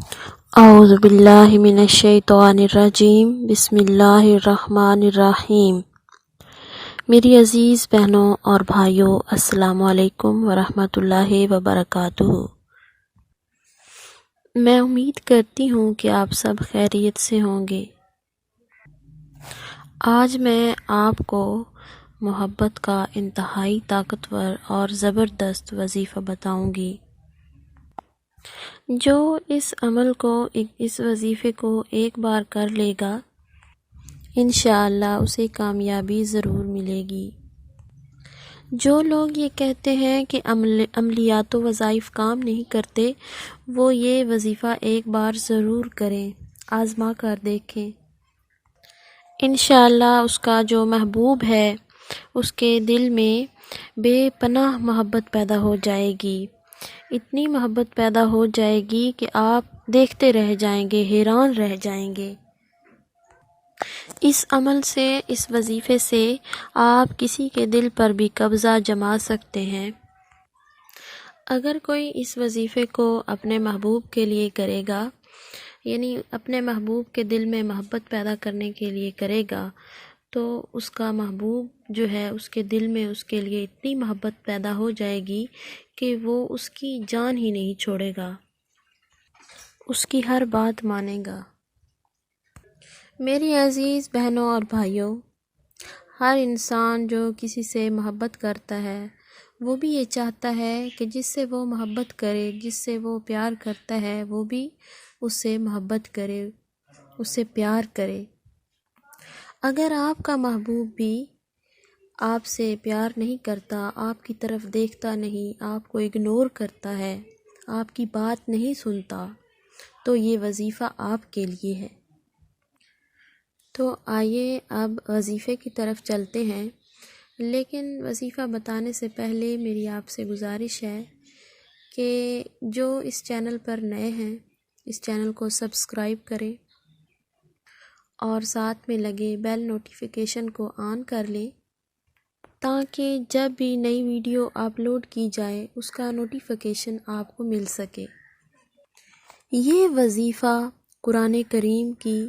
اعوذ باللہ من الشیطان الرجیم بسم اللہ الرحمن الرحیم۔ میری عزیز بہنوں اور بھائیوں، السلام علیکم ورحمۃ اللہ وبرکاتہ۔ میں امید کرتی ہوں کہ آپ سب خیریت سے ہوں گے۔ آج میں آپ کو محبت کا انتہائی طاقتور اور زبردست وظیفہ بتاؤں گی، جو اس وظیفے کو ایک بار کر لے گا، انشاءاللہ اسے کامیابی ضرور ملے گی۔ جو لوگ یہ کہتے ہیں کہ عملیات و وظائف کام نہیں کرتے، وہ یہ وظیفہ ایک بار ضرور کریں، آزما کر دیکھیں۔ انشاءاللہ اس کا جو محبوب ہے اس کے دل میں بے پناہ محبت پیدا ہو جائے گی، اتنی محبت پیدا ہو جائے گی کہ آپ دیکھتے رہ جائیں گے، حیران رہ جائیں گے۔ اس عمل سے، اس وظیفے سے آپ کسی کے دل پر بھی قبضہ جما سکتے ہیں۔ اگر کوئی اس وظیفے کو اپنے محبوب کے لیے کرے گا، یعنی اپنے محبوب کے دل میں محبت پیدا کرنے کے لیے کرے گا، تو اس کا محبوب جو ہے اس کے دل میں اس کے لیے اتنی محبت پیدا ہو جائے گی کہ وہ اس کی جان ہی نہیں چھوڑے گا، اس کی ہر بات مانے گا۔ میری عزیز بہنوں اور بھائیوں، ہر انسان جو کسی سے محبت کرتا ہے، وہ بھی یہ چاہتا ہے کہ جس سے وہ محبت کرے، جس سے وہ پیار کرتا ہے، وہ بھی اس سے محبت کرے، اس سے پیار کرے۔ اگر آپ کا محبوب بھی آپ سے پیار نہیں کرتا، آپ کی طرف دیکھتا نہیں، آپ کو اگنور کرتا ہے، آپ کی بات نہیں سنتا، تو یہ وظیفہ آپ کے لیے ہے۔ تو آئیے اب وظیفے کی طرف چلتے ہیں، لیکن وظیفہ بتانے سے پہلے میری آپ سے گزارش ہے کہ جو اس چینل پر نئے ہیں، اس چینل کو سبسکرائب کریں اور ساتھ میں لگے بیل نوٹیفیکیشن کو آن کر لیں، تاکہ جب بھی نئی ویڈیو اپلوڈ کی جائے اس کا نوٹیفیکیشن آپ کو مل سکے۔ یہ وظیفہ قرآن کریم کی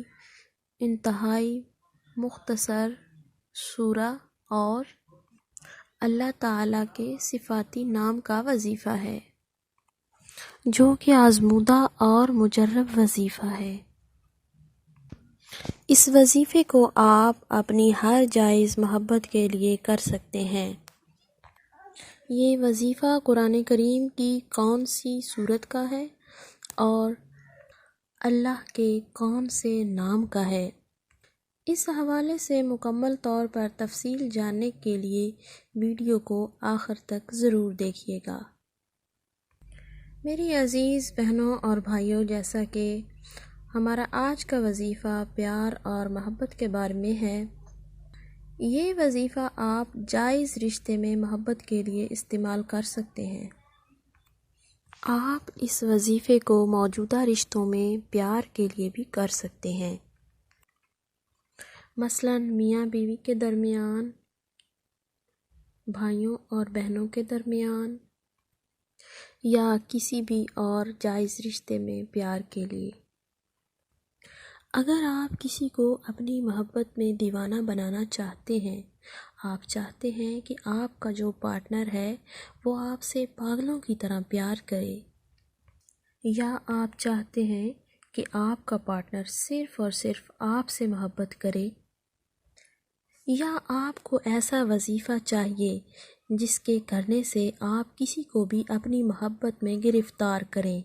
انتہائی مختصر سورہ اور اللہ تعالیٰ کے صفاتی نام کا وظیفہ ہے، جو کہ آزمودہ اور مجرب وظیفہ ہے۔ اس وظیفے کو آپ اپنی ہر جائز محبت کے لیے کر سکتے ہیں۔ یہ وظیفہ قرآن کریم کی کون سی سورت کا ہے اور اللہ کے کون سے نام کا ہے، اس حوالے سے مکمل طور پر تفصیل جاننے کے لیے ویڈیو کو آخر تک ضرور دیکھیے گا۔ میری عزیز بہنوں اور بھائیوں، جیسا کہ ہمارا آج کا وظیفہ پیار اور محبت کے بارے میں ہے، یہ وظیفہ آپ جائز رشتے میں محبت کے لیے استعمال کر سکتے ہیں۔ آپ اس وظیفے کو موجودہ رشتوں میں پیار کے لیے بھی کر سکتے ہیں، مثلاً میاں بیوی کے درمیان، بھائیوں اور بہنوں کے درمیان، یا کسی بھی اور جائز رشتے میں پیار کے لیے۔ اگر آپ کسی کو اپنی محبت میں دیوانہ بنانا چاہتے ہیں، آپ چاہتے ہیں کہ آپ کا جو پارٹنر ہے وہ آپ سے پاگلوں کی طرح پیار کرے، یا آپ چاہتے ہیں کہ آپ کا پارٹنر صرف اور صرف آپ سے محبت کرے، یا آپ کو ایسا وظیفہ چاہیے جس کے کرنے سے آپ کسی کو بھی اپنی محبت میں گرفتار کریں،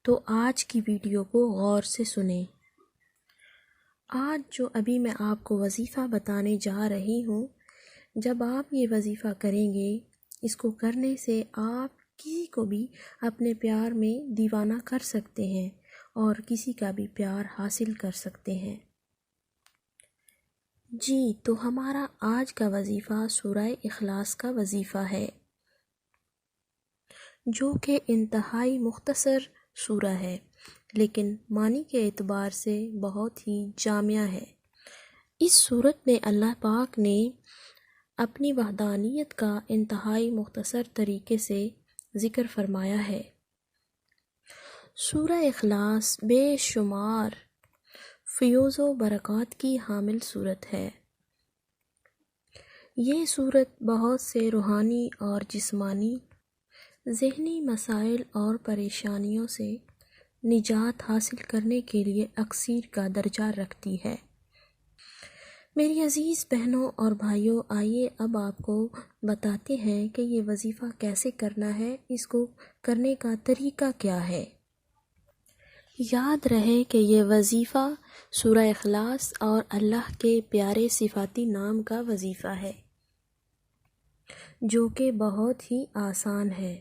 تو آج کی ویڈیو کو غور سے سنیں۔ آج جو ابھی میں آپ کو وظیفہ بتانے جا رہی ہوں، جب آپ یہ وظیفہ کریں گے، اس کو کرنے سے آپ کسی کو بھی اپنے پیار میں دیوانہ کر سکتے ہیں اور کسی کا بھی پیار حاصل کر سکتے ہیں۔ جی، تو ہمارا آج کا وظیفہ سورہ اخلاص کا وظیفہ ہے، جو کہ انتہائی مختصر سورہ ہے، لیکن معنی کے اعتبار سے بہت ہی جامع ہے۔ اس سورت میں اللہ پاک نے اپنی وحدانیت کا انتہائی مختصر طریقے سے ذکر فرمایا ہے۔ سورہ اخلاص بے شمار فیوز و برکات کی حامل صورت ہے۔ یہ صورت بہت سے روحانی اور جسمانی ذہنی مسائل اور پریشانیوں سے نجات حاصل کرنے کے لیے اکسیر کا درجہ رکھتی ہے۔ میری عزیز بہنوں اور بھائیوں، آئیے اب آپ کو بتاتے ہیں کہ یہ وظیفہ کیسے کرنا ہے، اس کو کرنے کا طریقہ کیا ہے۔ یاد رہے کہ یہ وظیفہ سورہ اخلاص اور اللہ کے پیارے صفاتی نام کا وظیفہ ہے، جو کہ بہت ہی آسان ہے۔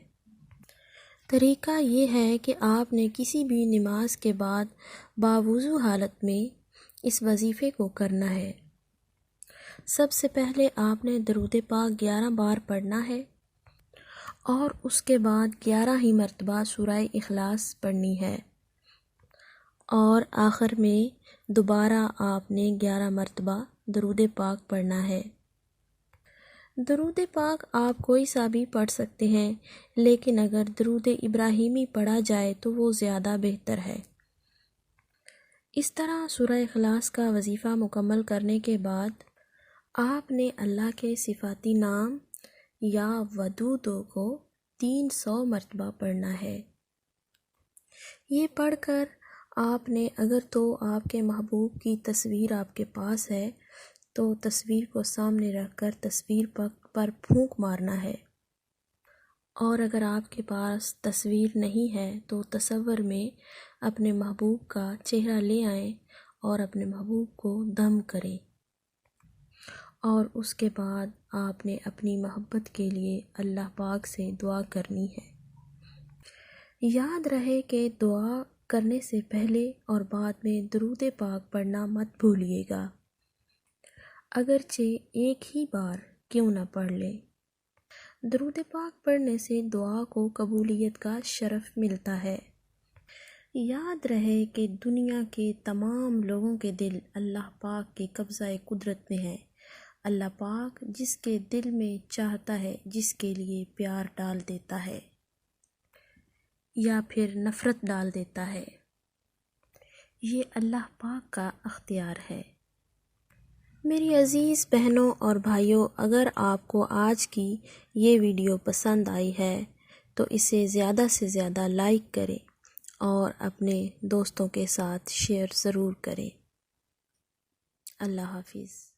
طریقہ یہ ہے کہ آپ نے کسی بھی نماز کے بعد باوضو حالت میں اس وظیفے کو کرنا ہے۔ سب سے پہلے آپ نے درود پاک 11 بار پڑھنا ہے اور اس کے بعد 11 ہی مرتبہ سورہ اخلاص پڑھنی ہے، اور آخر میں دوبارہ آپ نے 11 مرتبہ درود پاک پڑھنا ہے۔ درود پاک آپ کوئی سا بھی پڑھ سکتے ہیں، لیکن اگر درود ابراہیمی پڑھا جائے تو وہ زیادہ بہتر ہے۔ اس طرح سورہ اخلاص کا وظیفہ مکمل کرنے کے بعد آپ نے اللہ کے صفاتی نام یا ودودوں کو 300 مرتبہ پڑھنا ہے۔ یہ پڑھ کر آپ نے، اگر تو آپ کے محبوب کی تصویر آپ کے پاس ہے تو تصویر کو سامنے رکھ کر تصویر پر پھونک مارنا ہے، اور اگر آپ کے پاس تصویر نہیں ہے تو تصور میں اپنے محبوب کا چہرہ لے آئیں اور اپنے محبوب کو دم کریں، اور اس کے بعد آپ نے اپنی محبت کے لیے اللہ پاک سے دعا کرنی ہے۔ یاد رہے کہ دعا کرنے سے پہلے اور بعد میں درود پاک پڑھنا مت بھولیے گا، اگرچہ ایک ہی بار کیوں نہ پڑھ لیں۔ درود پاک پڑھنے سے دعا کو قبولیت کا شرف ملتا ہے۔ یاد رہے کہ دنیا کے تمام لوگوں کے دل اللہ پاک کے قبضہ قدرت میں ہیں۔ اللہ پاک جس کے دل میں چاہتا ہے، جس کے لیے پیار ڈال دیتا ہے یا پھر نفرت ڈال دیتا ہے، یہ اللہ پاک کا اختیار ہے۔ میری عزیز بہنوں اور بھائیوں، اگر آپ کو آج کی یہ ویڈیو پسند آئی ہے تو اسے زیادہ سے زیادہ لائک کریں اور اپنے دوستوں کے ساتھ شیئر ضرور کریں۔ اللہ حافظ۔